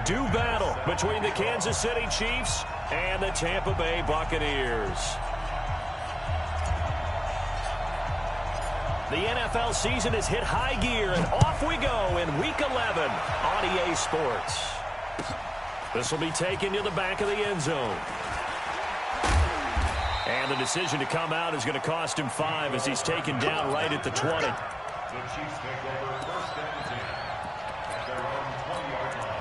do battle between the Kansas City Chiefs and the Tampa Bay Buccaneers. The NFL season has hit high gear, and off we go in Week 11 on EA Sports. This will be taken to the back of the end zone. And the decision to come out is going to cost him 5 as he's taken down right at the 20. The Chiefs take over first and 10 at their own 20-yard line.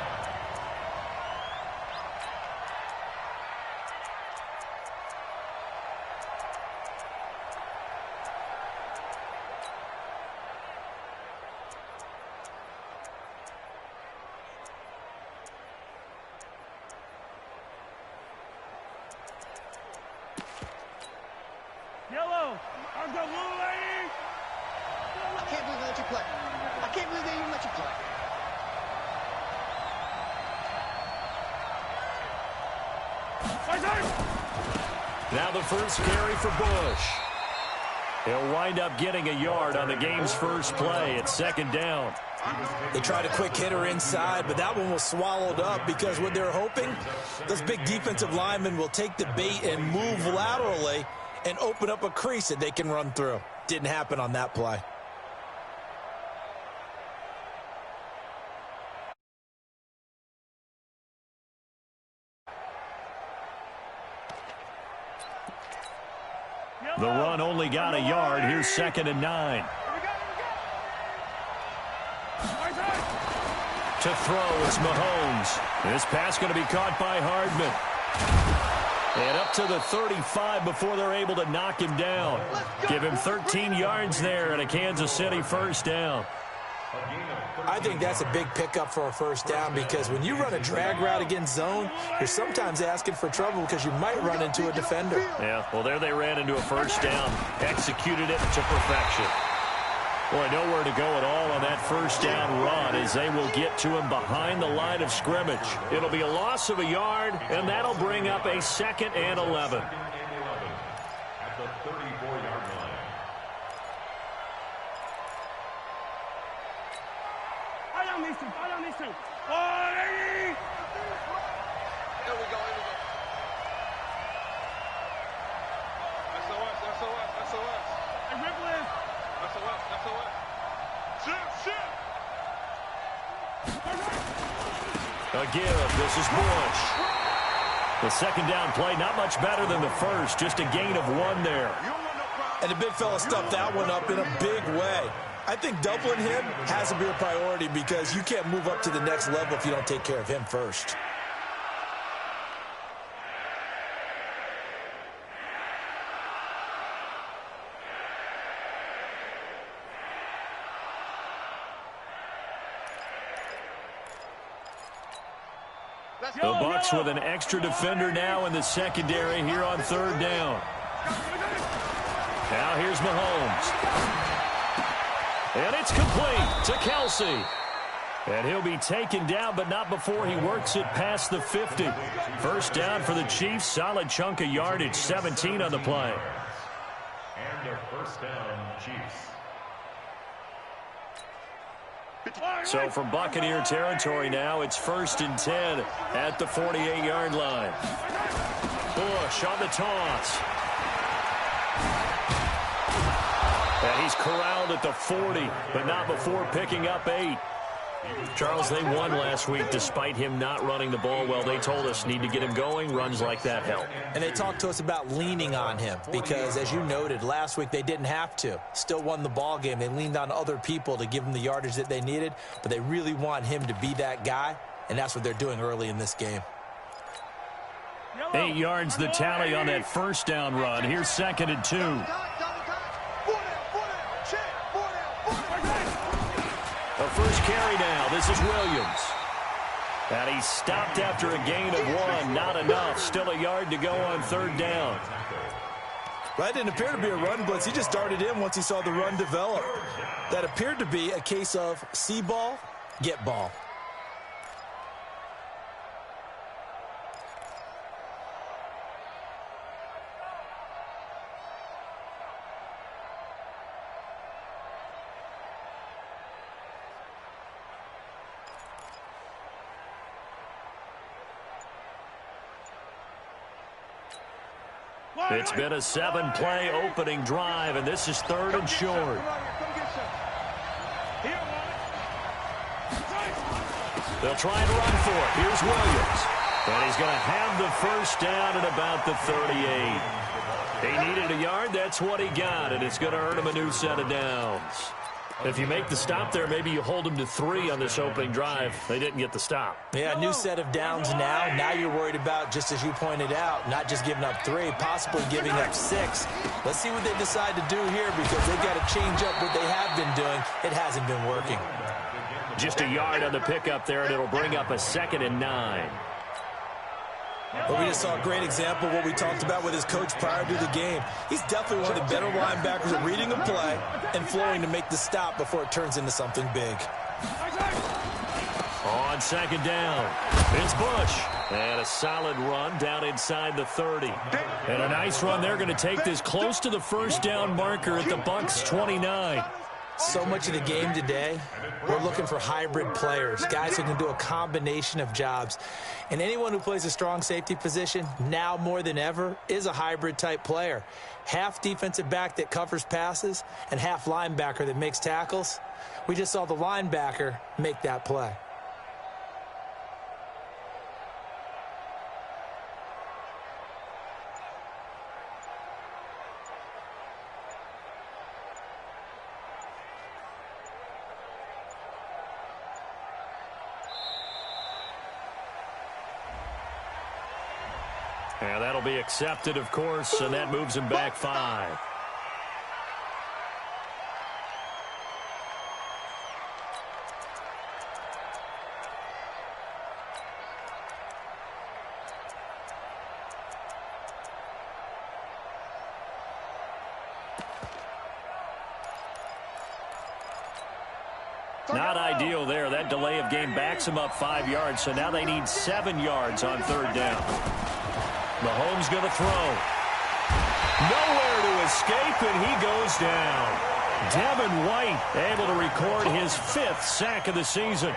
Yellow, I'm the blue lady. I can't believe they let you play. I can't believe they even let you play. Now the first carry for Bush. He'll wind up getting a yard on the game's first play at second down. They tried a quick hitter inside, but that one was swallowed up because what they're hoping, those big defensive linemen will take the bait and move laterally and open up a crease that they can run through. Didn't happen on that play. The run only got a yard. Here's second and 9. To throw is Mahomes. This pass going to be caught by Hardman. And up to the 35 before they're able to knock him down. Give him 13 yards there and a Kansas City first down. I think that's a big pickup for a first down because when you run a drag route against zone, you're sometimes asking for trouble because you might run into a defender. Yeah, well, there they ran into a first down. Executed it to perfection. Boy, nowhere to go at all on that first down run as they will get to him behind the line of scrimmage. It'll be a loss of a yard, and that'll bring up a second and 11. At the 34-yard line. I don't need to. Oh, lady! There we go. SOS. Hey, Ripley! SOS. Shoot! A give. This is Bush. The second down play, not much better than the first. Just a gain of 1 there. And the big fella stuffed that one up in a big way. I think doubling him has to be a priority because you can't move up to the next level if you don't take care of him first. The Bucs with an extra defender now in the secondary here on third down. Now here's Mahomes. And it's complete to Kelsey. And he'll be taken down, but not before he works it past the 50. First down for the Chiefs. Solid chunk of yardage, 17 on the play. And a first down, Chiefs. So from Buccaneer territory now, it's first and 10 at the 48-yard line. Bush on the toss. And he's corralled at the 40, but not before picking up 8. Charles, they won last week despite him not running the ball well. They told us need to get him going. Runs like that help. And they talked to us about leaning on him because, as you noted, last week they didn't have to. Still won the ball game. They leaned on other people to give them the yardage that they needed, but they really want him to be that guy, and that's what they're doing early in this game. 8 yards the tally on that first down run. Here's second and 2. The first carry now. This is Williams. And he stopped after a gain of 1. Not enough. Still a yard to go on third down. That didn't appear to be a run blitz. He just darted in once he saw the run develop. That appeared to be a case of see ball, get ball. It's been a 7-play opening drive, and this is 3rd and short. They'll try and run for it. Here's Williams. And he's going to have the first down at about the 38. He needed a yard. That's what he got, and it's going to earn him a new set of downs. If you make the stop there, maybe you hold them to 3 on this opening drive. They didn't get the stop. Yeah, new set of downs now. Now you're worried about, just as you pointed out, not just giving up 3, possibly giving up 6. Let's see what they decide to do here because they've got to change up what they have been doing. It hasn't been working. Just a yard on the pickup there, and it'll bring up a 2nd and 9. But we just saw a great example of what we talked about with his coach prior to the game. He's definitely one of the better linebackers at reading a play and flowing to make the stop before it turns into something big. On 2nd down, it's Bush. And a solid run down inside the 30. And a nice run. They're going to take this close to the first down marker at the Bucs 29. So much of the game today, we're looking for hybrid players, guys who can do a combination of jobs. And anyone who plays a strong safety position, now more than ever, is a hybrid-type player. Half defensive back that covers passes and half linebacker that makes tackles. We just saw the linebacker make that play. And that'll be accepted, of course, and that moves him back 5. Not ideal there. That delay of game backs him up 5 yards, so now they need 7 yards on 3rd down. Mahomes going to throw. Nowhere to escape, and he goes down. Devin White able to record his 5th sack of the season.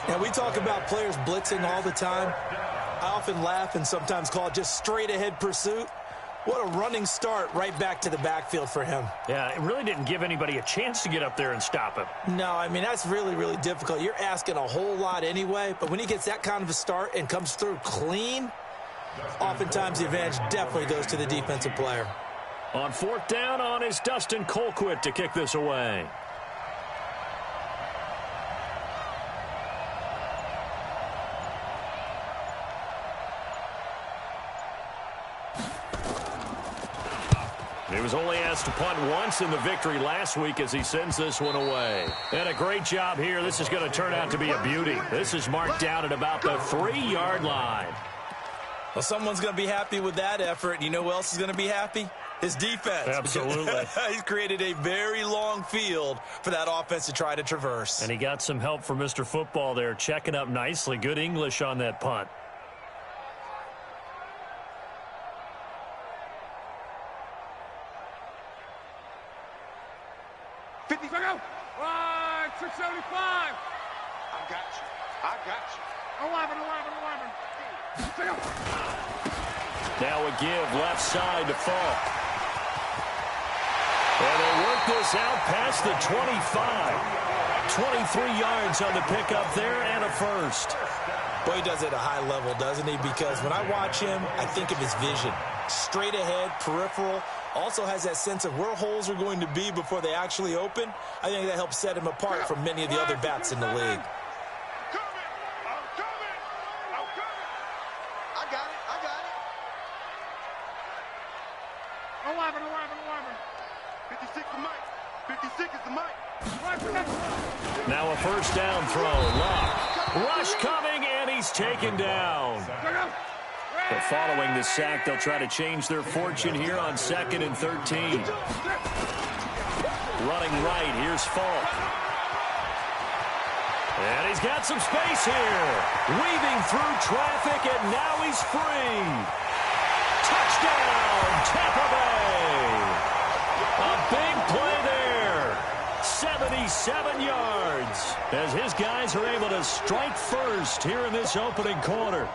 Now, we talk about players blitzing all the time. I often laugh and sometimes call it just straight-ahead pursuit. What a running start right back to the backfield for him. Yeah, it really didn't give anybody a chance to get up there and stop him. No, I mean, that's really, really difficult. You're asking a whole lot anyway, but when he gets that kind of a start and comes through clean, oftentimes the advantage definitely goes to the defensive player. On 4th down, on is Dustin Colquitt to kick this away. He was only asked to punt once in the victory last week as he sends this one away. And a great job here. This is going to turn out to be a beauty. This is marked down at about the 3-yard line. Well, someone's going to be happy with that effort. You know who else is going to be happy? His defense. Absolutely. He's created a very long field for that offense to try to traverse. And he got some help from Mr. Football there, checking up nicely. Good English on that punt. Right, 675. I got you. I got you. 11. Now a give left side to Falk. And they work this out past the 25. 23 yards on the pickup there and a first. Boy, he does it at a high level, doesn't he? Because when I watch him, I think of his vision. Straight ahead, peripheral. Also has that sense of where holes are going to be before they actually open. I think that helps set him apart from many of the other bats in the league. I'm coming. I got it. 11. 56 is Mike. 56 is the Mike. Now a first down throw. Lock. Rush coming, and he's taken down. But following the sack, they'll try to change their fortune here on 2nd and 13. Running right, here's Falk. And he's got some space here. Weaving through traffic, and now he's free. Touchdown, Tampa Bay. A big play there. 77 yards as his guys are able to strike first here in this opening quarter.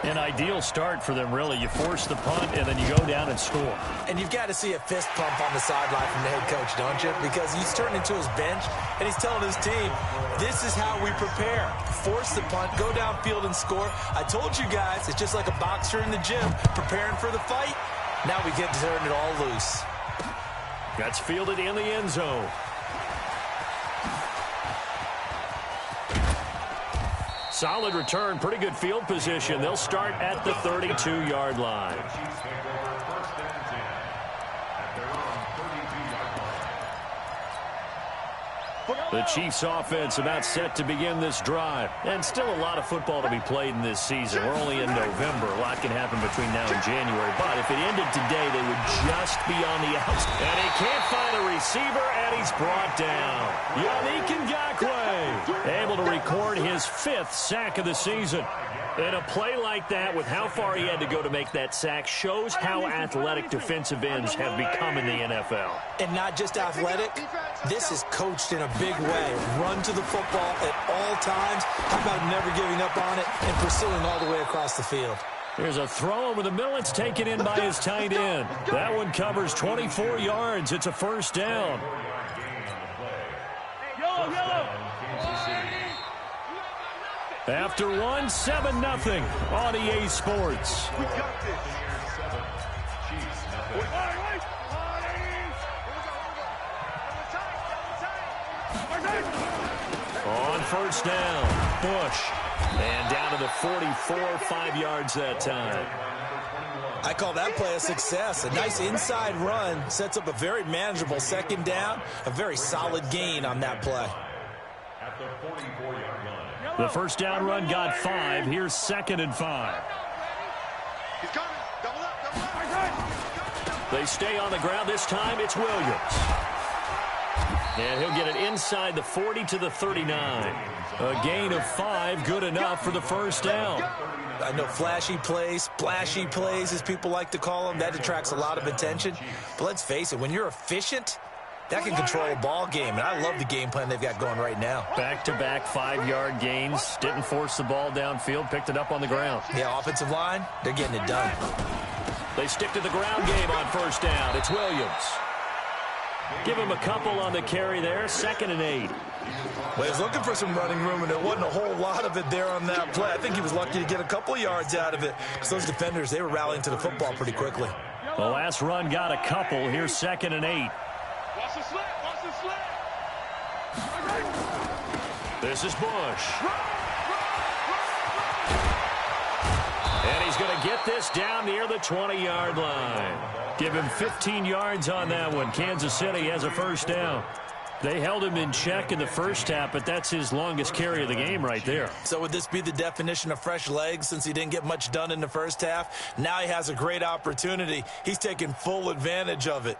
An ideal start for them, really. You force the punt, and then you go down and score. And you've got to see a fist pump on the sideline from the head coach, don't you? Because he's turning into his bench, and he's telling his team, this is how we prepare. Force the punt, go downfield and score. I told you guys, it's just like a boxer in the gym preparing for the fight. Now we get to turn it all loose. That's fielded in the end zone. Solid return, pretty good field position. They'll start at the 32-yard line. The Chiefs offense about set to begin this drive. And still a lot of football to be played in this season. We're only in November. A lot can happen between now and January. But if it ended today, they would just be on the outs. And he can't find a receiver, and he's brought down. Yannick Ngakoue able to record his 5th sack of the season. And a play like that, with how far he had to go to make that sack, shows how athletic defensive ends have become in the NFL. And not just athletic, this is coached in a big way. Run to the football at all times. How about never giving up on it and pursuing all the way across the field? There's a throw over the middle. It's taken in by his tight end. That one covers 24 yards. It's a first down. After one, 7-0 on EA Sports. We got this. On first down, Bush. And down to the 44, 5 yards that time. I call that play a success. A nice inside run sets up a very manageable second down. A very solid gain on that play. At the 44-yard line. The first down run got 5. Here's 2nd and 5. He's coming. Double up, double up. They stay on the ground. This time it's Williams. And he'll get it inside the 40 to the 39. A gain of 5, good enough for the first down. I know flashy plays, splashy plays, as people like to call them, that attracts a lot of attention. But let's face it, when you're efficient, that can control a ball game. And I love the game plan they've got going right now. Back-to-back 5-yard gains. Didn't force the ball downfield. Picked it up on the ground. Yeah, offensive line, they're getting it done. They stick to the ground game on first down. It's Williams. Give him a couple on the carry there. 2nd and 8. Well, he was looking for some running room, and there wasn't a whole lot of it there on that play. I think he was lucky to get a couple of yards out of it. Because those defenders, they were rallying to the football pretty quickly. The last run got a couple. Here's 2nd and 8. Watch the slip. Watch the slip. This is Bush. And he's going to get this down near the 20-yard line. Give him 15 yards on that one. Kansas City has a first down. They held him in check in the first half, but that's his longest carry of the game right there. So would this be the definition of fresh legs since he didn't get much done in the first half? Now he has a great opportunity. He's taking full advantage of it.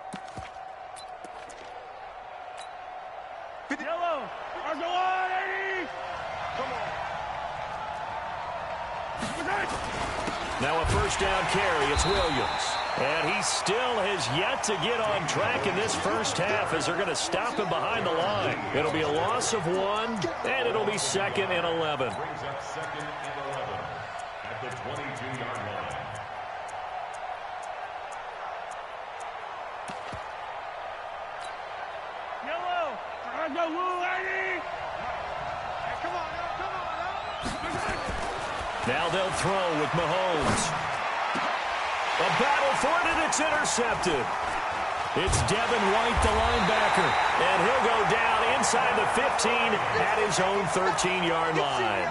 Yellow. Argo on, 80. Come on. Now a first down carry. It's Williams. And he still has yet to get on track in this first half as they're going to stop him behind the line. It'll be a loss of 1, and it'll be 2nd and 11. Brings up 2nd and 11 at the 22-yard line. Yellow. Argo, 80. Come on, Now they'll throw with Mahomes. A battle for it, and it's intercepted. It's Devin White, the linebacker, and he'll go down inside the 15 at his own 13-yard line.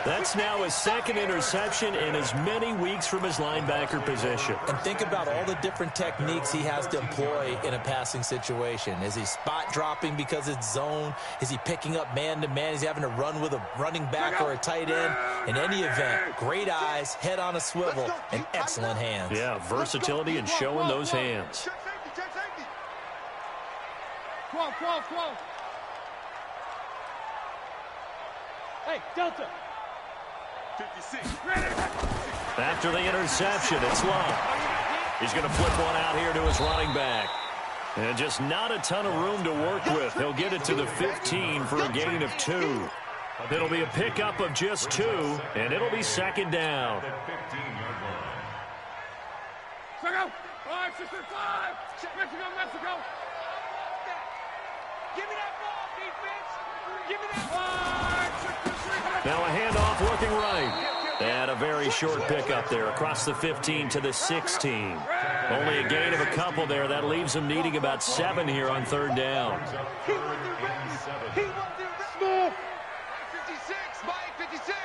That's now his 2nd interception in as many weeks from his linebacker position. And think about all the different techniques he has to employ in a passing situation. Is he spot dropping because it's zone? Is he picking up man-to-man? Is he having to run with a running back or a tight end? In any event, great eyes, head on a swivel, and excellent hands. Yeah, versatility and showing those hands. Check safety, check safety. 12. Hey, Delta. 56. After the interception, it's Love. He's going to flip one out here to his running back. And just not a ton of room to work with. He'll get it to the 15 for a gain of 2. It'll be a pickup of just 2, and it'll be second down. The 15-yard line. Mexico! 5-6-5! Mexico! Give me that ball, defense! Give me that ball! Now a handoff looking right. And a very short pickup there across the 15 to the 16. Only a gain of a couple there. That leaves them needing about 7 here on third down. Small! 56! Mike, 56!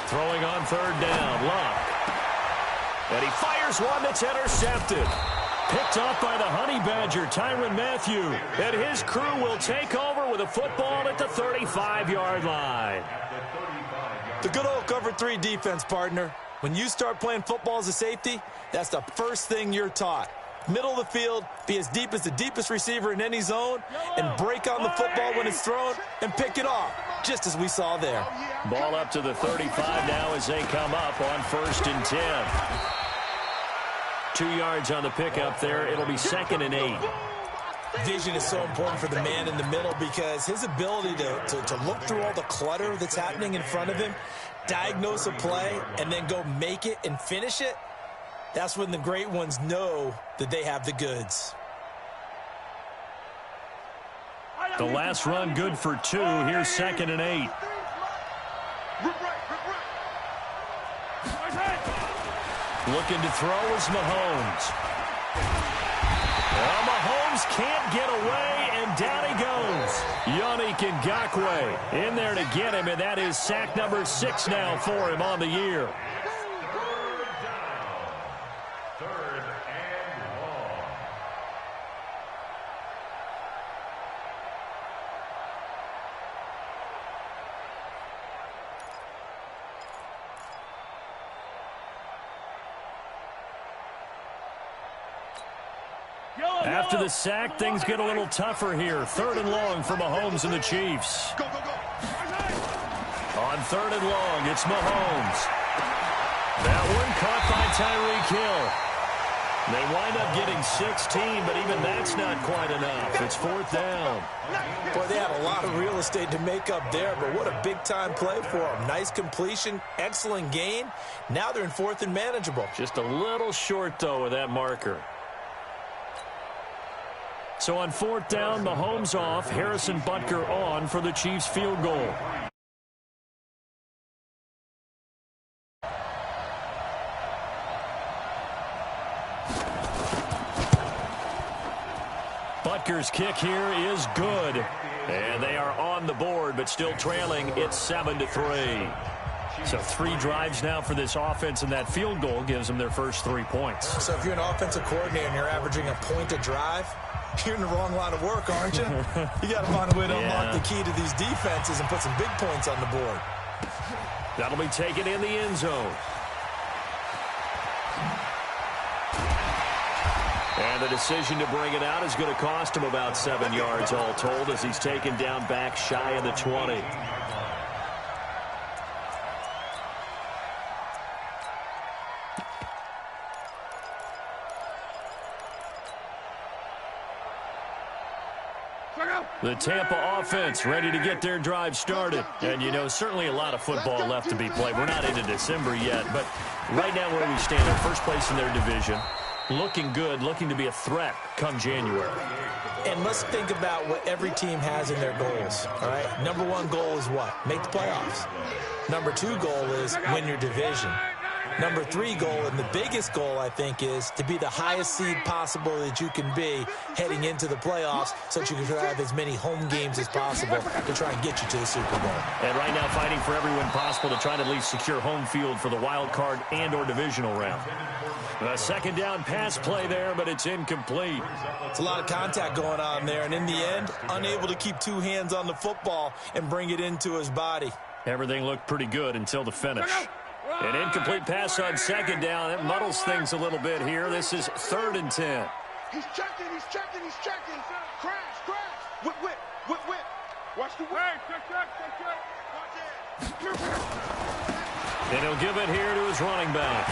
Throwing on third down, Luck. And he fires one that's intercepted. Picked off by the Honey Badger, Tyrann Mathieu. And his crew will take over with a football at the 35-yard line. The good old cover 3 defense, partner. When you start playing football as a safety, that's the first thing you're taught. Middle of the field, be as deep as the deepest receiver in any zone, and break on the football when it's thrown and pick it off, just as we saw there. Ball up to the 35 now as they come up on 1st and 10. 2 yards on the pickup there. It'll be 2nd and 8. Vision is so important for the man in the middle because his ability to look through all the clutter that's happening in front of him, diagnose a play, and then go make it and finish it, that's when the great ones know that they have the goods. The last run good for 2. Here's 2nd and 8. Looking to throw is Mahomes. Well, Mahomes can't get away, and down he goes. Yannick Ngakoue in there to get him, and that is sack number 6 now for him on the year. Third and long. After the sack, things get a little tougher here. 3rd and long for Mahomes and the Chiefs. Go, go, go. On 3rd and long, it's Mahomes. That one caught by Tyreek Hill. They wind up getting 16, but even that's not quite enough. It's 4th down. Boy, they had a lot of real estate to make up there, but what a big-time play for them. Nice completion, excellent gain. Now they're in 4th and manageable. Just a little short, though, with that marker. So on 4th down, Mahomes off, Harrison Butker on for the Chiefs field goal. Butker's kick here is good. And they are on the board, but still trailing. It's 7-3. So 3 drives now for this offense, and that field goal gives them their first 3 points. So if you're an offensive coordinator and you're averaging a point a drive, you're in the wrong line of work, aren't you? You got to find a way to unlock the key to these defenses and put some big points on the board. That'll be taken in the end zone. And the decision to bring it out is going to cost him about 7 yards all told as he's taken down back shy of the 20. The Tampa offense ready to get their drive started. And, you know, certainly a lot of football left to be played. We're not into December yet, but right now where we stand, in first place in their division, looking good, looking to be a threat come January. And let's think about what every team has in their goals, all right? Number 1 goal is what? Make the playoffs. Number 2 goal is win your division. Number 3 goal, and the biggest goal, I think, is to be the highest seed possible that you can be heading into the playoffs so that you can have as many home games as possible to try and get you to the Super Bowl. And right now fighting for every win possible to try to at least secure home field for the wild card and or divisional round. A second down pass play there, but it's incomplete. It's a lot of contact going on there, and in the end, unable to keep 2 hands on the football and bring it into his body. Everything looked pretty good until the finish. An incomplete pass on second down. It muddles things a little bit here. This is 3rd and 10. He's checking. Crash. Whip. Watch the whip. Watch it. And he'll give it here to his running back.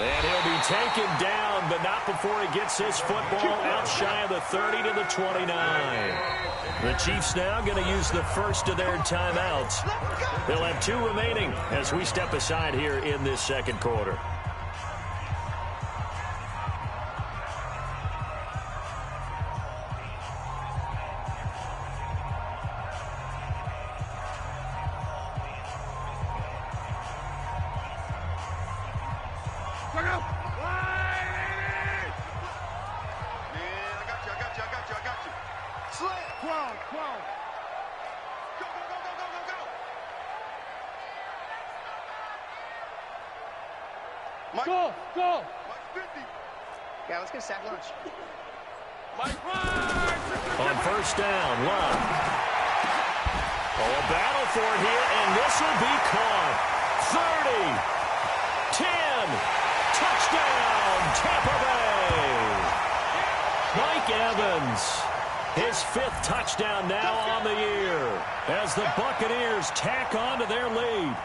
And he'll be taken down, but not before he gets his football out shy of the 30 to the 29. The Chiefs now going to use the first of their timeouts. They'll have 2 remaining as we step aside here in this second quarter. Go! Yeah, let's get a sack lunch. On first down, Love. Oh, a battle for it here, and this will be caught. 30, 10, touchdown, Tampa Bay. Mike Evans, his 5th touchdown now on the year as the Buccaneers tack on to their lead.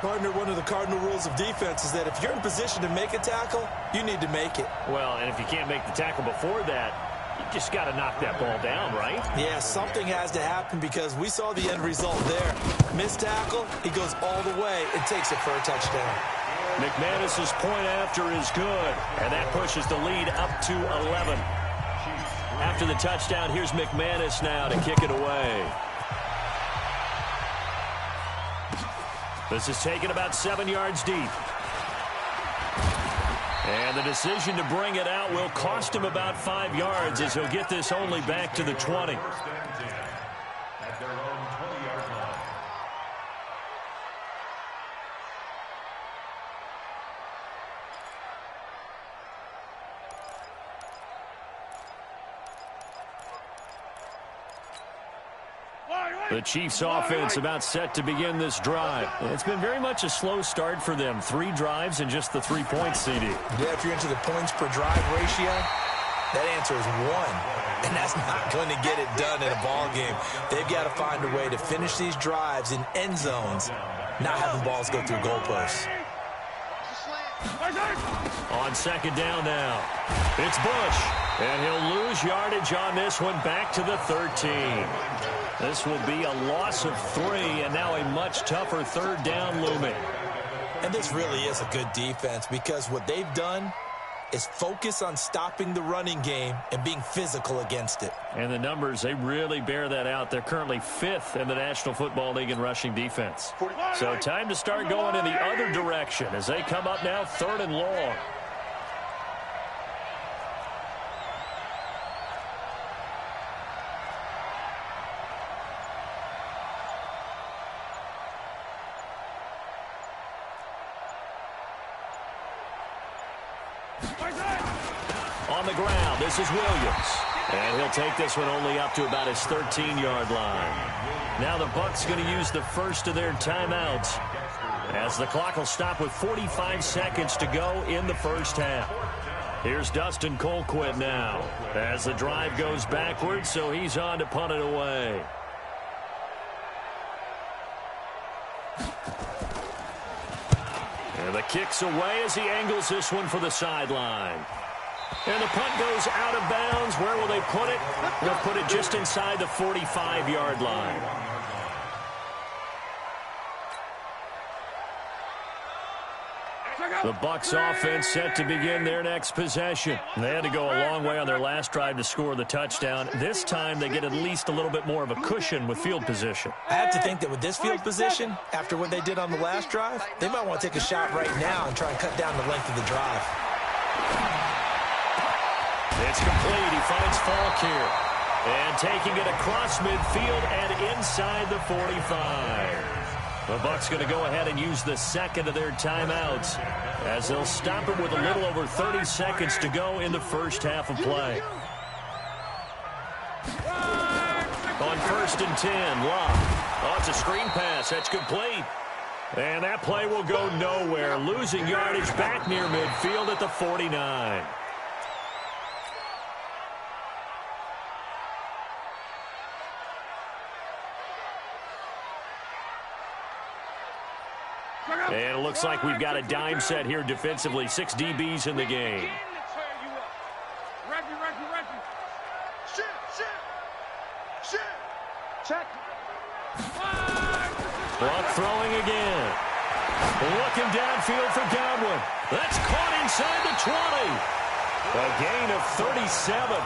Partner, one of the cardinal rules of defense is that if you're in position to make a tackle, you need to make it. Well, and if you can't make the tackle before that, you just got to knock that ball down, right? Yeah, something has to happen because we saw the end result there. Missed tackle, he goes all the way and takes it for a touchdown. McManus's point after is good, and that pushes the lead up to 11. After the touchdown, here's McManus now to kick it away. This is taken about 7 yards deep. And the decision to bring it out will cost him about 5 yards as he'll get this only back to the 20. At their own 20-yard line. The Chiefs offense about set to begin this drive. It's been very much a slow start for them. 3 drives and just the 3 points, CD. Yeah, if you're into the points per drive ratio, that answer is 1. And that's not going to get it done in a ball game. They've got to find a way to finish these drives in end zones, not having balls go through goalposts. On second down now, it's Bush. And he'll lose yardage on this one back to the 13. This will be a loss of 3, and now a much tougher third down looming. And this really is a good defense because what they've done is focus on stopping the running game and being physical against it. And the numbers, they really bear that out. They're currently 5th in the National Football League in rushing defense. So time to start going in the other direction as they come up now 3rd and long. On the ground, this is Williams. And he'll take this one only up to about his 13-yard line. Now the Bucs going to use the first of their timeouts as the clock will stop with 45 seconds to go in the first half. Here's Dustin Colquitt now as the drive goes backwards, so he's on to punt it away. And the kick's away as he angles this one for the sideline. And the punt goes out of bounds. Where will they put it? They'll put it just inside the 45-yard line. The Bucs offense set to begin their next possession. They had to go a long way on their last drive to score the touchdown. This time they get at least a little bit more of a cushion with field position. I have to think that with this field position, after what they did on the last drive, they might want to take a shot right now and try and cut down the length of the drive. It's complete. He finds Falk here. And taking it across midfield and inside the 45. The Bucs going to go ahead and use the second of their timeouts as they'll stop it with a little over 30 seconds to go in the first half of play. On 1st and 10, Love. Oh, it's a screen pass. That's complete. And that play will go nowhere. Losing yardage back near midfield at the 49. And it looks like we've got a dime set here defensively. 6 DBs in the game. Check. Clock throwing again. Looking downfield for Godwin. That's caught inside the 20. A gain of 37.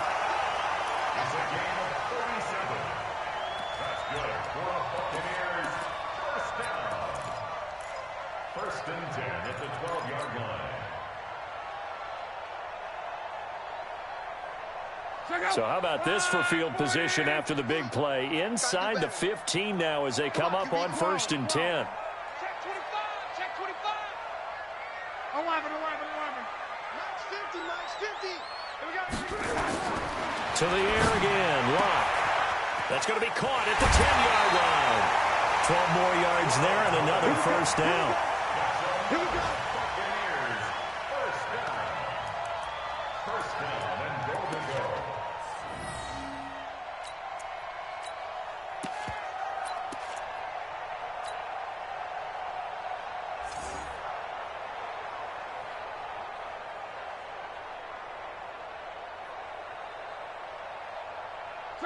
That's a gain of 37. That's good for the Buccaneers. First down. First and 10 at the 12-yard line. So how about this for field position after the big play? Inside the 15 now as they come up on 1st and 10. Check 25. Check 25. 11. Max 50, Max 50. Here we go. To the air again. Lock. That's going to be caught at the 10-yard line. 12 more yards there and another first down. Here we go. Buccaneers. First down. First down and goal to go.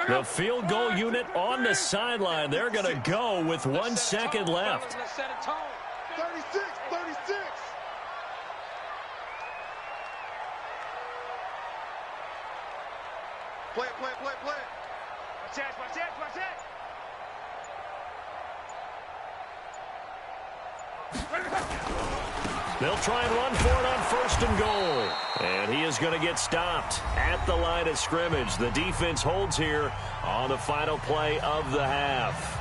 The field goal unit on the sideline. They're going to go with 1 second left. Let's set a tone. 36, 36. Play it, play it, play it, play it. Watch that, watch that, watch that. They'll try and run for it on 1st and goal. And he is going to get stopped at the line of scrimmage. The defense holds here on the final play of the half.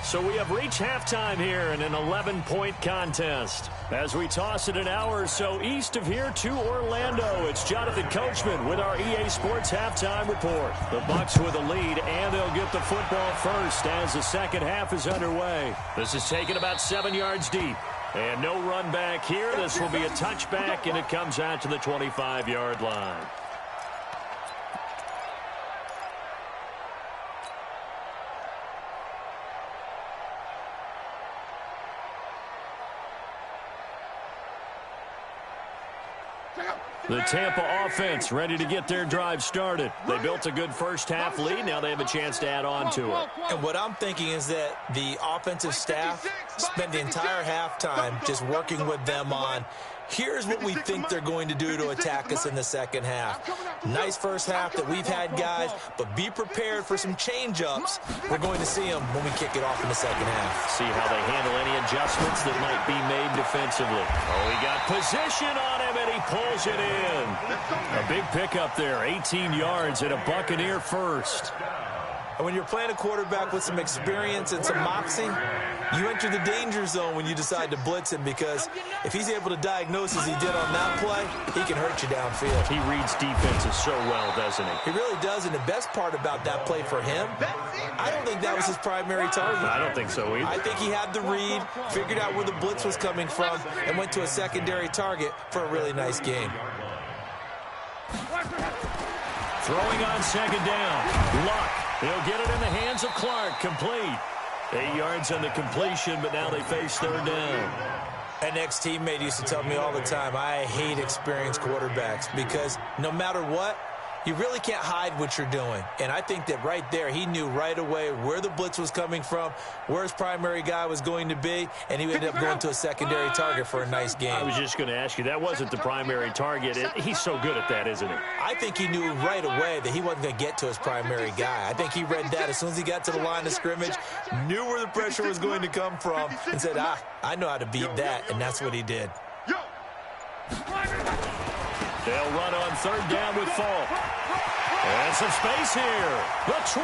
So we have reached halftime here in an 11-point contest. As we toss it an hour or so east of here to Orlando, it's Jonathan Coachman with our EA Sports halftime report. The Bucs with a lead, and they'll get the football first as the second half is underway. This is taken about 7 yards deep. And no run back here. This will be a touchback, and it comes out to the 25-yard line. The Tampa offense ready to get their drive started. They built a good first half lead. Now they have a chance to add on to it. And what I'm thinking is that the offensive staff spent the entire halftime just working with them on, here's what we think they're going to do to attack us in the second half. Nice first half that we've had, guys, but be prepared for some change-ups. We're going to see them when we kick it off in the second half. See how they handle any adjustments that might be made defensively. Oh, he got position on him, and he pulls it in. A big pickup there, 18 yards and a Buccaneer first. And when you're playing a quarterback with some experience and some moxie, you enter the danger zone when you decide to blitz him, because if he's able to diagnose as he did on that play, he can hurt you downfield. He reads defenses so well, doesn't he? He really does, and the best part about that play for him, I don't think that was his primary target. I don't think so either. I think he had the read, figured out where the blitz was coming from, and went to a secondary target for a really nice game. Throwing on second down. Luck. He'll get it in the hands of Clark. Complete. 8 yards on the completion, but now they face third down. An ex-teammate used to tell me all the time, I hate experienced quarterbacks, because no matter what, you really can't hide what you're doing. And I think that right there, he knew right away where the blitz was coming from, where his primary guy was going to be, and he ended up going to a secondary target for a nice game. I was just going to ask you, that wasn't the primary target. He's so good at that, isn't he? I think he knew right away that he wasn't going to get to his primary guy. I think he read that as soon as he got to the line of scrimmage, knew where the pressure was going to come from, and said, I know how to beat that, and that's what he did. They'll run on third down with Falk. And some space here. The 20.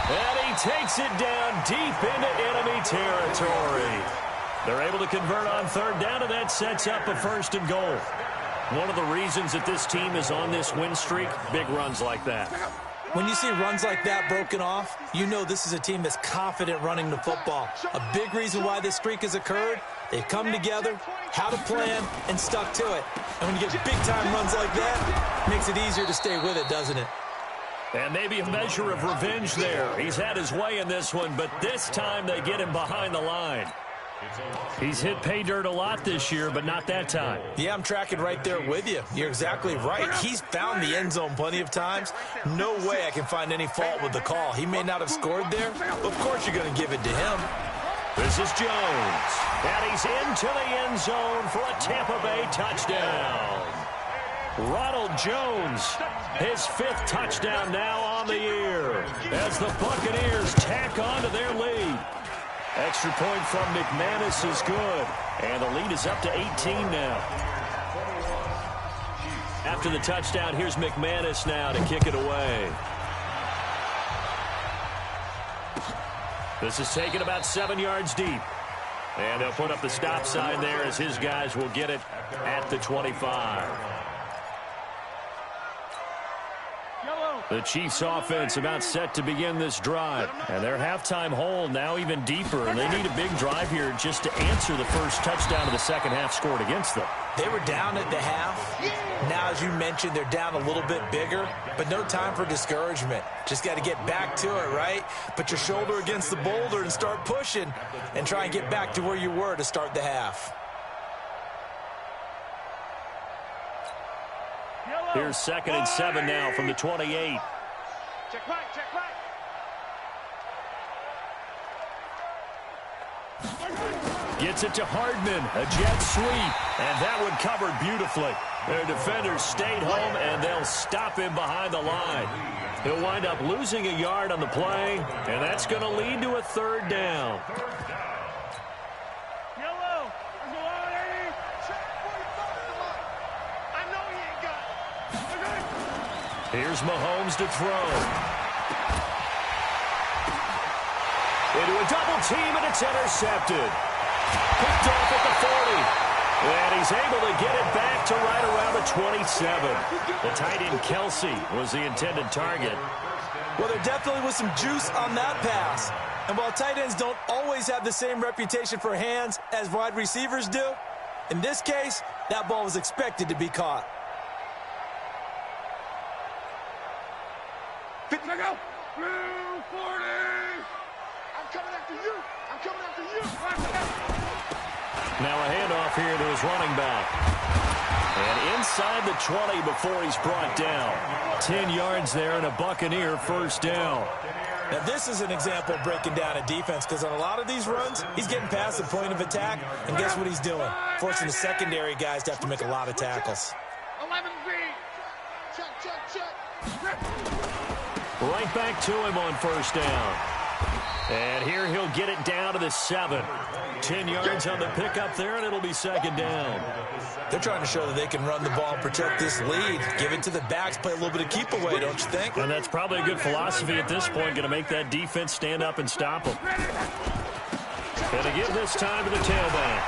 And he takes it down deep into enemy territory. They're able to convert on third down, and that sets up a first and goal. One of the reasons that this team is on this win streak, big runs like that. When you see runs like that broken off, you know this is a team that's confident running the football. A big reason why this streak has occurred, they've come together, had a plan, and stuck to it. And when you get big-time runs like that, it makes it easier to stay with it, doesn't it? And maybe a measure of revenge there. He's had his way in this one, but this time they get him behind the line. He's hit pay dirt a lot this year, but not that time. Yeah, I'm tracking right there with you. You're exactly right. He's found the end zone plenty of times. No way I can find any fault with the call. He may not have scored there, but of course you're going to give it to him. This is Jones, and he's into the end zone for a Tampa Bay touchdown. Ronald Jones, his 5th touchdown now on the year as the Buccaneers tack on to their lead. Extra point from McManus is good, and the lead is up to 18 now. After the touchdown, here's McManus now to kick it away. This is taken about 7 yards deep. And they'll put up the stop sign there as his guys will get it at the 25. The Chiefs offense about set to begin this drive. And their halftime hole now even deeper. And they need a big drive here just to answer the first touchdown of the second half scored against them. They were down at the half. Now, as you mentioned, they're down a little bit bigger, but no time for discouragement. Just got to get back to it, right? Put your shoulder against the boulder and start pushing and try and get back to where you were to start the half. Here's 2nd and 7 now from the 28. Check right, check right. Gets it to Hardman, a jet sweep, and that one covered beautifully. Their defenders stayed home, and they'll stop him behind the line. He'll wind up losing a yard on the play, and that's going to lead to a 3rd down. Yellow. Let's go on, Eddie. Check 45. I know he ain't got it. Here's Mahomes to throw. Into a double team, and it's intercepted. Picked off at the 40. And he's able to get it back to right around the 27. The tight end Kelsey was the intended target. Well, there definitely was some juice on that pass. And while tight ends don't always have the same reputation for hands as wide receivers do, in this case, that ball was expected to be caught. Let go. Blue 40. I'm coming after you. I'm coming after you. Now a handoff here to his running back. And inside the 20 before he's brought down. 10 yards there and a Buccaneer 1st down. Now this is an example of breaking down a defense, because on a lot of these runs, he's getting past the point of attack, and guess what he's doing? Forcing the secondary guys to have to make a lot of tackles. 11-3. Check, check, check. Right back to him on 1st down. And here he'll get it down to the 7. 10 yards on the pickup there, and it'll be 2nd down. They're trying to show that they can run the ball and protect this lead. Give it to the backs, play a little bit of keep away, don't you think? And that's probably a good philosophy at this point, going to make that defense stand up and stop them. And to give this time to the tailback.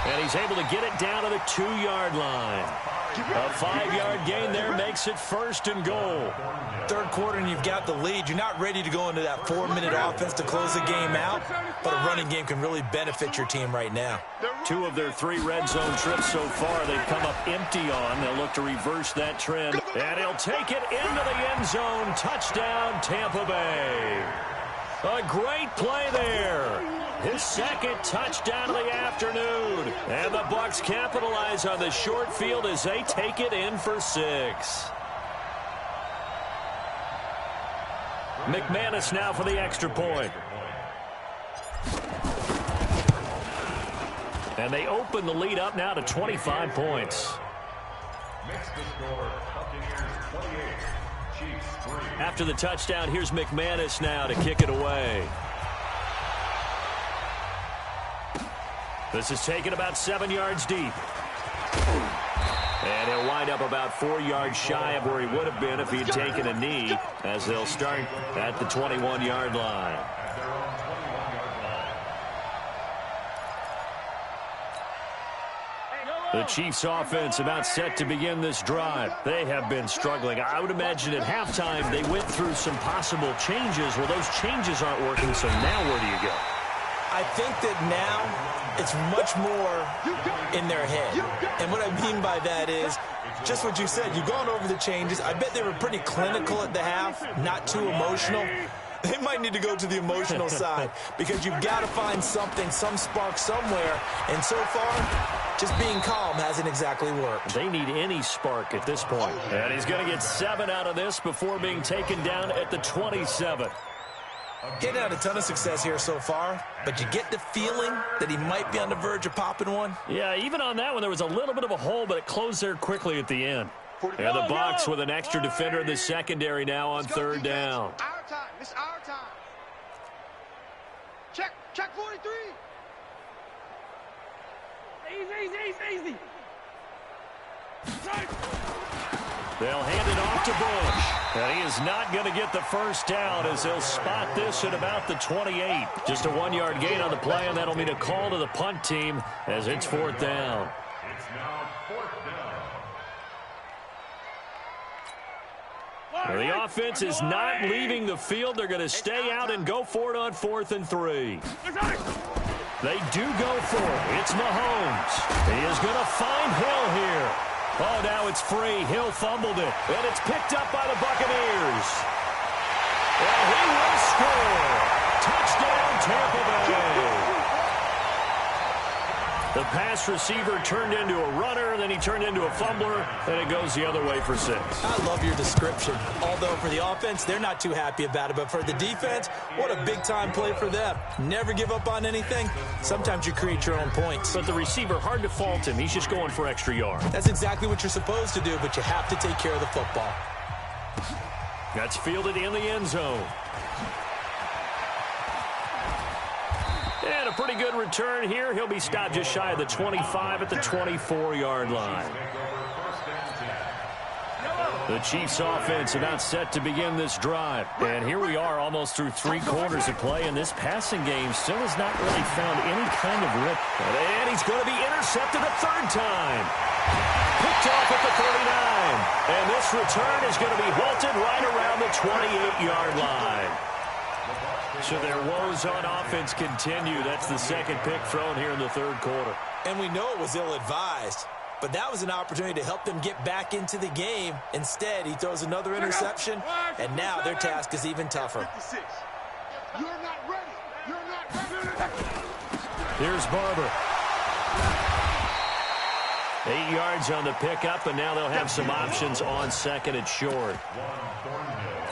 And he's able to get it down to the 2-yard line. A 5-yard gain there makes it 1st and goal. 3rd quarter and you've got the lead. You're not ready to go into that 4-minute offense to close the game out, but a running game can really benefit your team right now. 2 of their 3 red zone trips so far they've come up empty on. They'll look to reverse that trend. And he'll take it into the end zone. Touchdown, Tampa Bay. A great play there. His 2nd touchdown of the afternoon. And the Bucs capitalize on the short field as they take it in for 6. McManus now for the extra point. And they open the lead up now to 25 points. Makes the score Buccaneers 28, Chiefs 3. After the touchdown, here's McManus now to kick it away. This is taken about 7 yards deep. And he'll wind up about 4 yards shy of where he would have been if he had taken a knee, as they'll start at the 21-yard line. The Chiefs offense about set to begin this drive. They have been struggling. I would imagine at halftime they went through some possible changes. Well, those changes aren't working, so now where do you go? I think that now it's much more in their head. And what I mean by that is just what you said. You've gone over the changes. I bet they were pretty clinical at the half, not too emotional. They might need to go to the emotional side because you've got to find something, some spark somewhere. And so far, just being calm hasn't exactly worked. They need any spark at this point. And he's going to get 7 out of this before being taken down at the 27. Getting had a ton of success here so far, but you get the feeling that he might be on the verge of popping one. Yeah, even on that one, there was a little bit of a hole, but it closed there quickly at the end. And the Bucs with an extra defender in the secondary now on 3rd down. Our time. It's our time. Check 43. Easy. They'll hand it off to Bush. And he is not going to get the first down as they'll spot this at about the 28. Just a 1-yard gain on the play, and that'll mean a call to the punt team as it's 4th down. It's now 4th down. The offense is not leaving the field. They're going to stay out and go for it on 4th and 3. They do go for it. It's Mahomes. He is going to find Hill here. Oh, now it's free. Hill fumbled it. And it's picked up by the Buccaneers. And he will score. Touchdown, Tampa Bay. The pass receiver turned into a runner, then he turned into a fumbler, and it goes the other way for 6. I love your description. Although for the offense, they're not too happy about it. But for the defense, what a big-time play for them. Never give up on anything. Sometimes you create your own points. But the receiver, hard to fault him. He's just going for extra yard. That's exactly what you're supposed to do, but you have to take care of the football. That's fielded in the end zone. And a pretty good return here. He'll be stopped just shy of the 25 at the 24-yard line. The Chiefs offense about set to begin this drive. And here we are almost through 3 quarters of play, and this passing game still has not really found any kind of rip. And he's going to be intercepted a 3rd time. Picked off at the 39. And this return is going to be halted right around the 28-yard line. So their woes on offense continue. That's the 2nd pick thrown here in the 3rd quarter. And we know it was ill-advised, but that was an opportunity to help them get back into the game. Instead, he throws another interception, and now their task is even tougher. 56. You're not ready. You're not ready. Here's Barber. 8 yards on the pickup, and now they'll have some options on 2nd and short.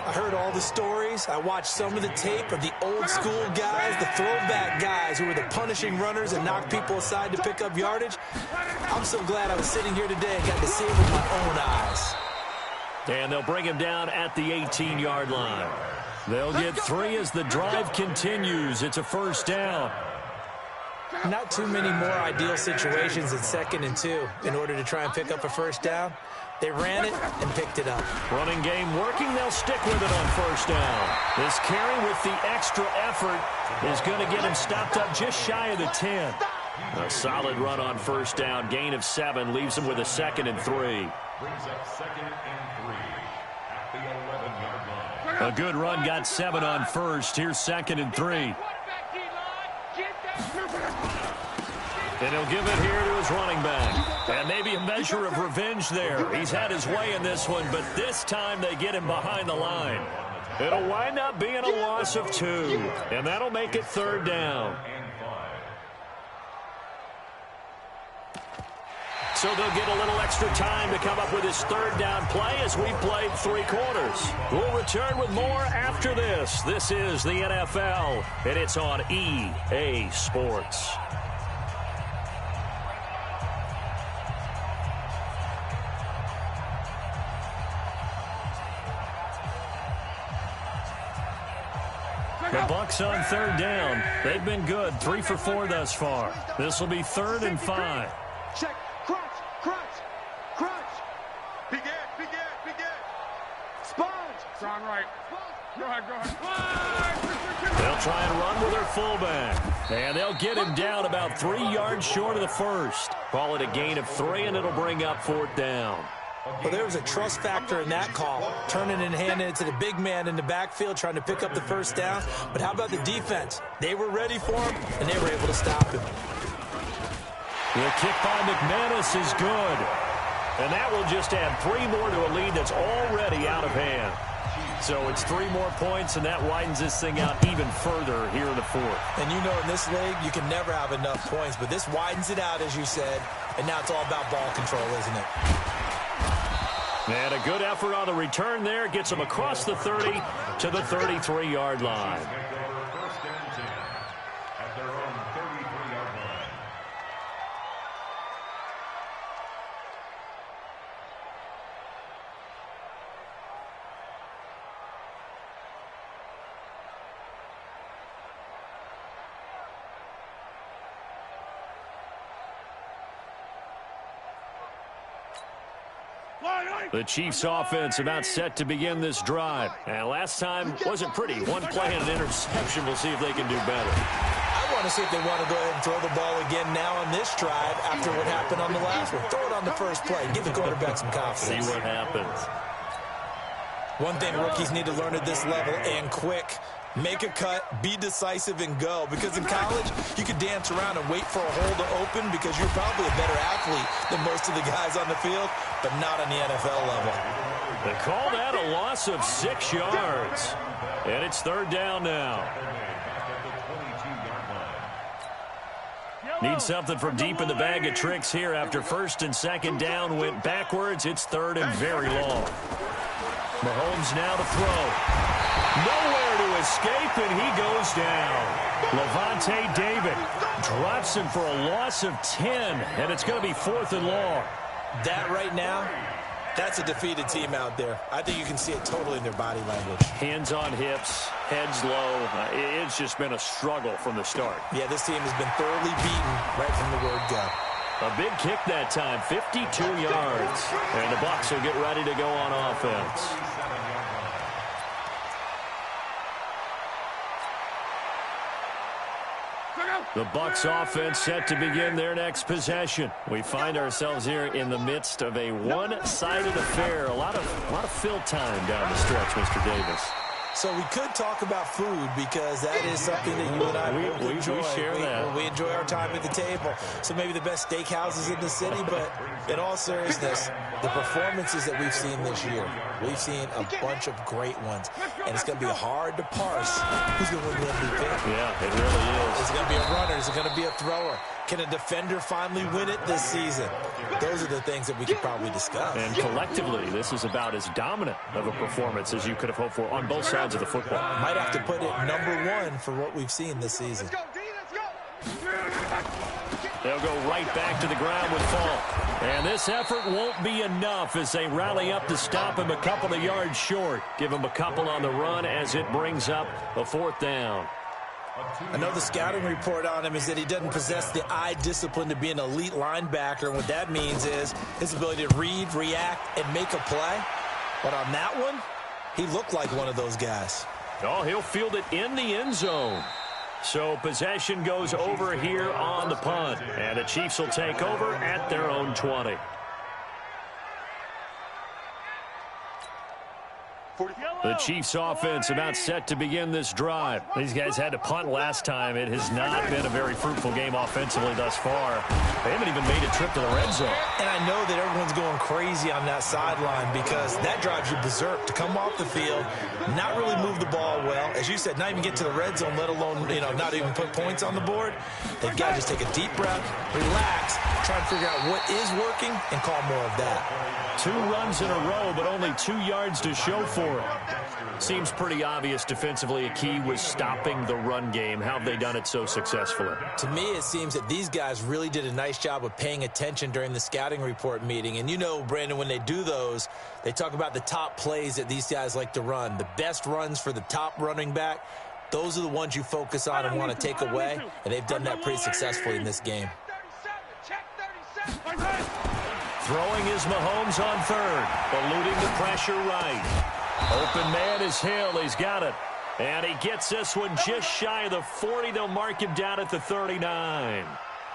I heard all the stories. I watched some of the tape of the old school guys, the throwback guys who were the punishing runners and knocked people aside to pick up yardage. I'm so glad I was sitting here today and got to see it with my own eyes. And they'll bring him down at the 18-yard line. They'll get 3 as the drive continues. It's a 1st down. Not too many more ideal situations in 2nd and 2 in order to try and pick up a 1st down. They ran it and picked it up. Running game working. They'll stick with it on 1st down. This carry with the extra effort is going to get him stopped up just shy of the 10. A solid run on 1st down. Gain of 7 leaves him with a 2nd and 3. Brings up 2nd and 3 at the 11-yard line. A good run got 7 on 1st. Here's 2nd and 3. And he'll give it here to his running back. And maybe a measure of revenge there. He's had his way in this one, but this time they get him behind the line. It'll wind up being a loss of 2. And that'll make it 3rd down. So they'll get a little extra time to come up with his 3rd down play as we played 3 quarters. We'll return with more after this. This is the NFL, and it's on EA Sports. The Bucs on 3rd down. They've been good, 3 for 4 thus far. This will be 3rd and 5. Check. Crunch. Big edge. Sponge. Strong right. Go ahead. They'll try and run with their fullback. And they'll get him down about 3 yards short of the 1st. Call it a gain of 3, and it'll bring up 4th down. Well, there was a trust factor in that call, turning and handing it to the big man in the backfield, trying to pick up the 1st down. But how about the defense? They were ready for him, and they were able to stop him. The kick by McManus is good. And that will just add 3 more to a lead that's already out of hand. So it's 3 more points, and that widens this thing out even further here in the fourth. And you know in this league, you can never have enough points, but this widens it out, as you said, and now it's all about ball control, isn't it? And a good effort on the return there. Gets them across the 30 to the 33-yard line. First and 10 at their own 33-yard line. The Chiefs offense about set to begin this drive. And last time wasn't pretty. One play and an interception. We'll see if they can do better. I want to see if they want to go ahead and throw the ball again now on this drive after what happened on the last one. Throw it on the first play. Give the quarterback some confidence. See what happens. One thing rookies need to learn at this level, and quick, make a cut, be decisive, and go. Because in college, you could dance around and wait for a hole to open because you're probably a better athlete than most of the guys on the field, but not on the NFL level. They call that a loss of 6 yards. And it's 3rd down now. Need something from deep in the bag of tricks here after 1st and 2nd down went backwards. It's 3rd and very long. Mahomes now to throw. Nowhere to escape, and he goes down. Levante David drops him for a loss of 10, and it's going to be 4th and long. That right now, that's a defeated team out there. I think you can see it totally in their body language. Hands on hips, heads low. It's just been a struggle from the start. Yeah, this team has been thoroughly beaten right from the word go. A big kick that time, 52 yards. And the Bucs will get ready to go on offense. The Bucs offense set to begin their next possession. We find ourselves here in the midst of a one-sided affair. A lot of fill time down the stretch, Mr. Davis. So we could talk about food because that is something that you and I both enjoy. We share that. We enjoy our time at the table. So maybe the best steakhouses in the city, but in all seriousness, the performances that we've seen this year, we've seen a bunch of great ones. And it's going to be hard to parse who's going to win the MVP. Yeah, it really is. Is it going to be a runner? Is it going to be a thrower? Can a defender finally win it this season? Those are the things that we could probably discuss. And collectively, this is about as dominant of a performance as you could have hoped for on both sides of the football. Might have to put it #1 for what we've seen this season. They'll go right back to the ground with Falk. And this effort won't be enough as they rally up to stop him a couple of yards short. Give him a couple on the run as it brings up a 4th down. I know the scouting report on him is that he doesn't possess the eye discipline to be an elite linebacker. And what that means is his ability to read, react, and make a play. But on that one, he looked like one of those guys. Oh, he'll field it in the end zone. So possession goes over here on the punt. And the Chiefs will take over at their own 20. The Chiefs offense about set to begin this drive. These guys had to punt last time. It has not been a very fruitful game offensively thus far. They haven't even made a trip to the red zone. And I know that everyone's going crazy on that sideline because that drives you berserk to come off the field, not really move the ball well. As you said, not even get to the red zone, let alone, not even put points on the board. They've got to just take a deep breath, relax, try and figure out what is working, and call more of that. 2 runs in a row, but only 2 yards to show for it. Seems pretty obvious defensively a key was stopping the run game. How have they done it so successfully? To me, it seems that these guys really did a nice job of paying attention during the scouting report meeting. And Brandon, when they do those, they talk about the top plays that these guys like to run. The best runs for the top running back, those are the ones you focus on and want to take away. And they've done that pretty successfully in this game. Throwing is Mahomes on 3rd, eluding the pressure right. Open man is Hill. He's got it. And he gets this one just shy of the 40. They'll mark him down at the 39.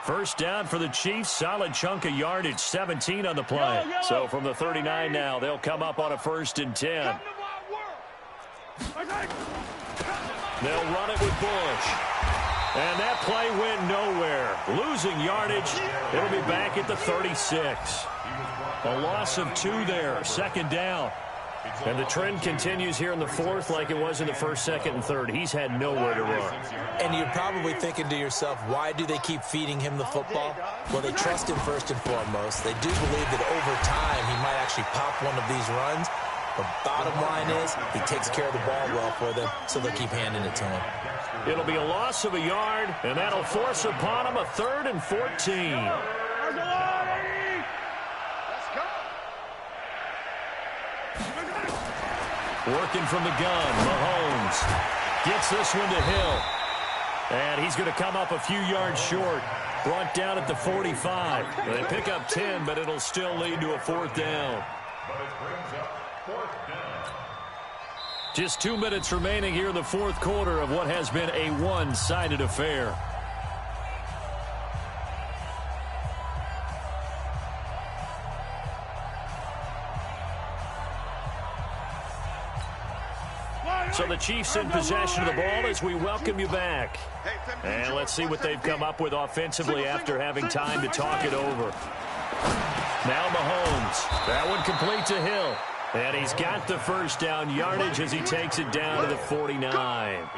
1st down for the Chiefs. Solid chunk of yardage, 17 on the play. So from the 39 now, they'll come up on a 1st and 10. They'll run it with Bush. And that play went nowhere. Losing yardage. It'll be back at the 36. A loss of 2 there. 2nd down. And the trend continues here in the fourth like it was in the first, second, and third. He's had nowhere to run. And you're probably thinking to yourself, why do they keep feeding him the football? Well, they trust him first and foremost. They do believe that over time he might actually pop one of these runs. The bottom line is he takes care of the ball well for them, so they'll keep handing it to him. It'll be a loss of a yard, and that'll force upon him a 3rd and 14. Working from the gun, Mahomes gets this one to Hill. And he's going to come up a few yards short. Brought down at the 45. They pick up 10, but it'll still lead to a 4th down. Just 2 minutes remaining here in the fourth quarter of what has been a one-sided affair. So the Chiefs in possession of the ball as we welcome you back. And let's see what they've come up with offensively after having time to talk it over. Now Mahomes. That one complete to Hill. And he's got the first down yardage as he takes it down to the 49.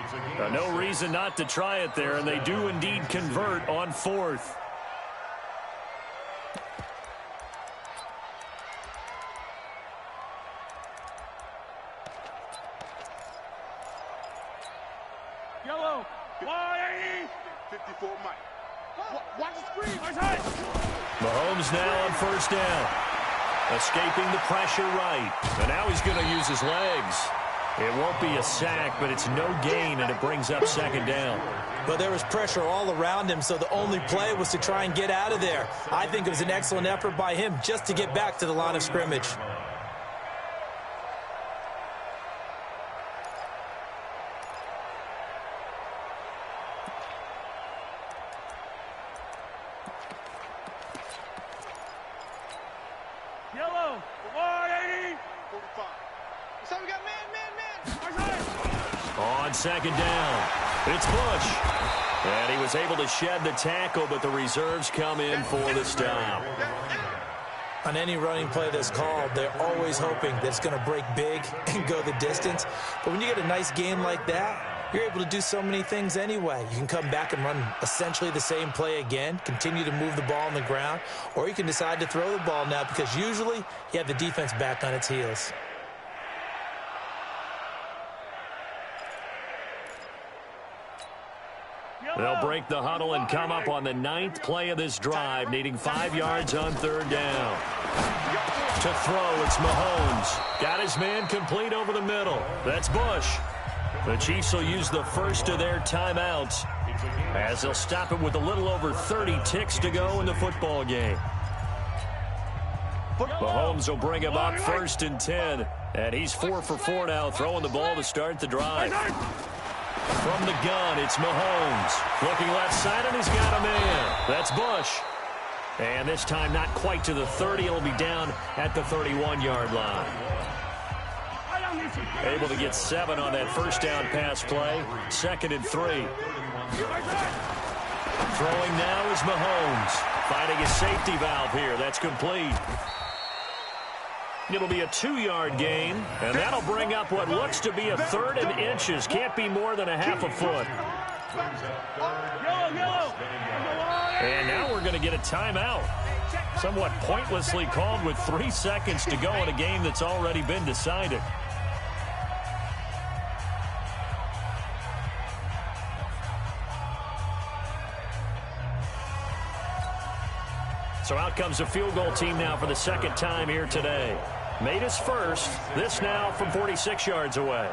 No reason not to try it there, and they do indeed convert on 4th. Yellow. 180. 54 Mike. Watch the screen. Mahomes now on first down. Escaping the pressure right. And now he's going to use his legs. It won't be a sack, but it's no gain, and it brings up 2nd down. But there was pressure all around him, so the only play was to try and get out of there. I think it was an excellent effort by him just to get back to the line of scrimmage. Yellow. 180. 45. So we got man. On 2nd down, it's Bush. And he was able to shed the tackle, but the reserves come in for the stop. On any running play that's called, they're always hoping that it's going to break big and go the distance. But when you get a nice game like that, you're able to do so many things anyway. You can come back and run essentially the same play again, continue to move the ball on the ground, or you can decide to throw the ball now because usually you have the defense back on its heels. They'll break the huddle and come up on the 9th play of this drive, needing 5 yards on 3rd down. To throw, it's Mahomes. Got his man complete over the middle. That's Bush. The Chiefs will use the first of their timeouts as they'll stop it with a little over 30 ticks to go in the football game. Mahomes will bring him up 1st and 10. And he's 4 for 4 now, throwing the ball to start the drive. From the gun, it's Mahomes. Looking left side, and he's got a man. That's Bush. And this time not quite to the 30. It'll be down at the 31-yard line. Able to get 7 on that first down pass play. 2nd and 3. Throwing now is Mahomes. Finding a safety valve here. That's complete. It'll be a 2-yard gain, and that'll bring up what looks to be a 3rd and inches. Can't be more than a half a foot. And now we're going to get a timeout. Somewhat pointlessly called with 3 seconds to go in a game that's already been decided. So out comes the field goal team now for the 2nd time here today. Made his first. This now from 46 yards away.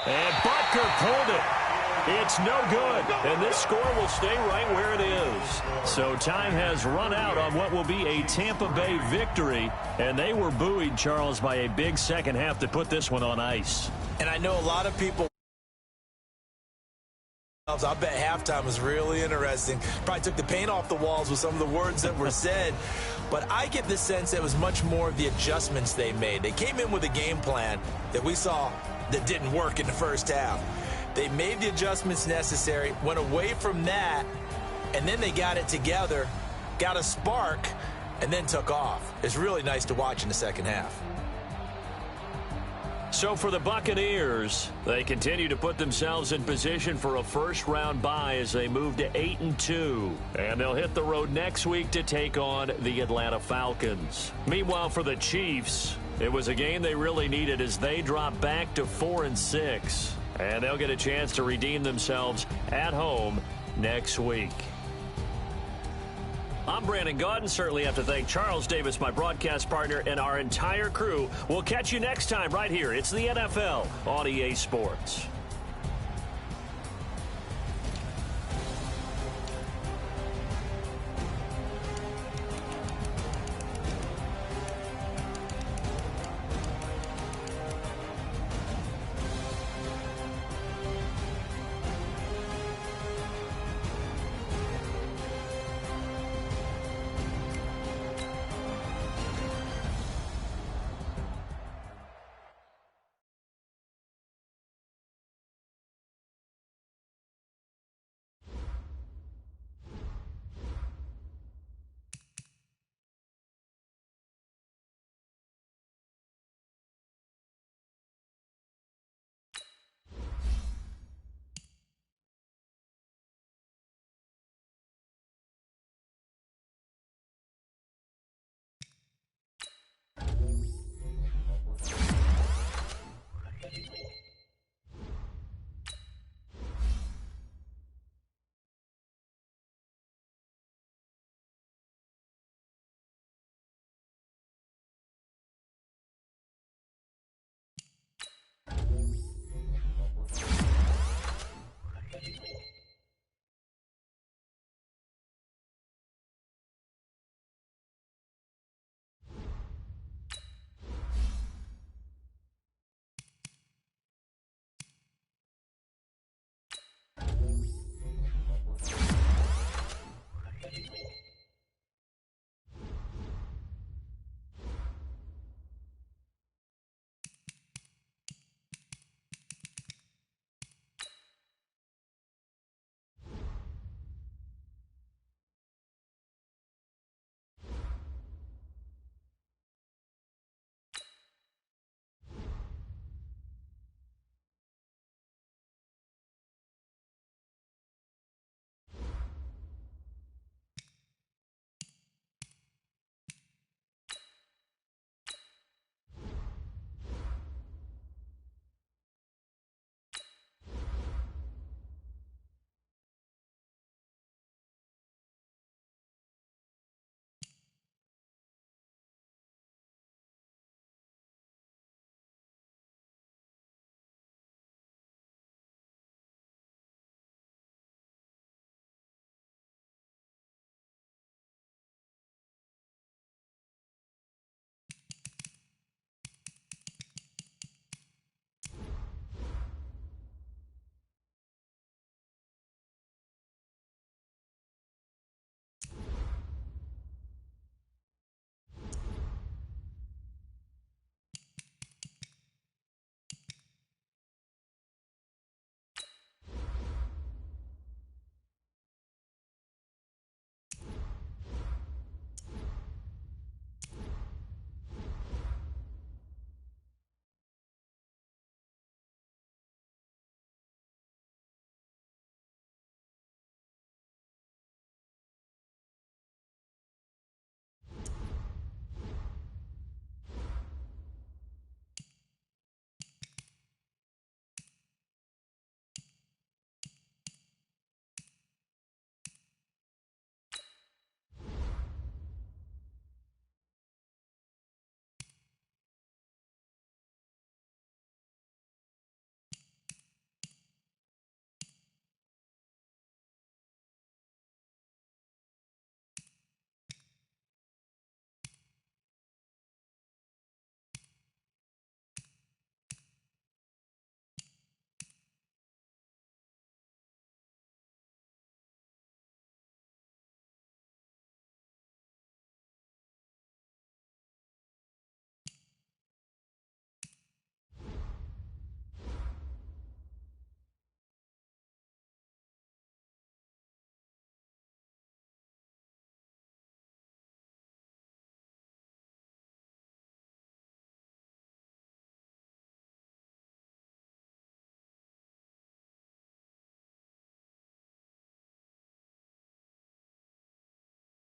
And Butker pulled it. It's no good. And this score will stay right where it is. So time has run out on what will be a Tampa Bay victory. And they were buoyed, Charles, by a big second half to put this one on ice. And I know a lot of people. I bet halftime was really interesting. Probably took the paint off the walls with some of the words that were said. But I get the sense that it was much more of the adjustments they made. They came in with a game plan that we saw that didn't work in the first half. They made the adjustments necessary, went away from that, and then they got it together, got a spark, and then took off. It's really nice to watch in the second half. So for the Buccaneers, they continue to put themselves in position for a first-round bye as they move to 8-2. And they'll hit the road next week to take on the Atlanta Falcons. Meanwhile, for the Chiefs, it was a game they really needed as they drop back to 4-6. And they'll get a chance to redeem themselves at home next week. I'm Brandon Gaudin. Certainly have to thank Charles Davis, my broadcast partner, and our entire crew. We'll catch you next time right here. It's the NFL on EA Sports.